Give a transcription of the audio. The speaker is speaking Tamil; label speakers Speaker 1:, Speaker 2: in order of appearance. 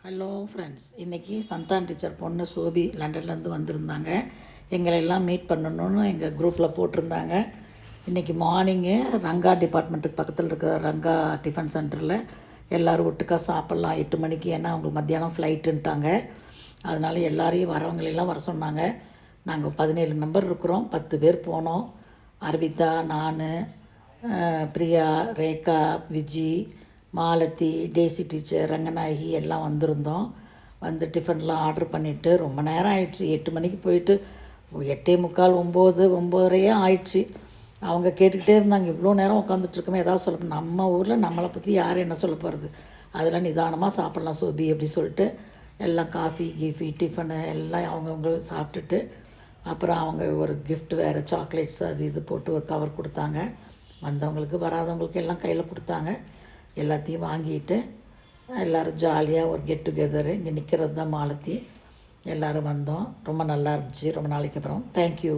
Speaker 1: ஹலோ ஃப்ரெண்ட்ஸ், இன்றைக்கி சந்தான் டீச்சர் பொண்ணு சோபி லண்டன்லேருந்து வந்திருந்தாங்க. எங்களை எல்லாம் மீட் பண்ணணுன்னு எங்கள் குரூப்பில் போட்டிருந்தாங்க. இன்றைக்கி மார்னிங்கு ரங்கா டிபார்ட்மெண்ட்டுக்கு பக்கத்தில் இருக்கிற ரங்கா டிஃபன் சென்டரில் எல்லோரும் ஒட்டுக்கா சாப்பிட்லாம் 8 மணிக்கு. ஏன்னா அவங்களுக்கு மத்தியானம் ஃப்ளைட்டுன்ட்டாங்க. அதனால் எல்லாரையும் வரவங்களெல்லாம் வர சொன்னாங்க. நாங்கள் 17 மெம்பர் இருக்கிறோம், 10 பேர் போனோம். அரவிதா, நான், பிரியா, ரேகா, விஜி, மாலதி, டேசி டீச்சர், ரங்கநாயகி எல்லாம் வந்திருந்தோம். வந்து டிஃபன்லாம் ஆர்டர் பண்ணிவிட்டு ரொம்ப நேரம் ஆயிடுச்சு. 8 மணிக்கு போயிட்டு 8:45, 9, 9:30 ஆயிடுச்சு. அவங்க கேட்டுக்கிட்டே இருந்தாங்க, இவ்வளோ நேரம் உட்காந்துட்ருக்கோமே, ஏதாவது சொல்ல. நம்ம ஊரில் நம்மளை பற்றி யார் என்ன சொல்ல போகிறது, அதெல்லாம் நிதானமாக சாப்பிட்லாம் சோபி அப்படி சொல்லிட்டு எல்லாம் காஃபி கீஃபி டிஃபனு எல்லாம் அவங்கவுங்க சாப்பிட்டுட்டு, அப்புறம் அவங்க ஒரு கிஃப்ட் வேறு சாக்லேட்ஸ் அது இது போட்டு ஒரு கவர் கொடுத்தாங்க. வந்தவங்களுக்கு வராதவங்களுக்கு எல்லாம் கையில் கொடுத்தாங்க. எல்லாத்தையும் வாங்கிட்டு எல்லோரும் ஜாலியாக ஒரு கெட் டுகெதரு. இங்கே நிற்கிறது தான் மாலத்தி. எல்லோரும் வந்தோம். ரொம்ப நல்லா இருந்துச்சு. ரொம்ப நாளைக்கு அப்புறம். தேங்க்யூ.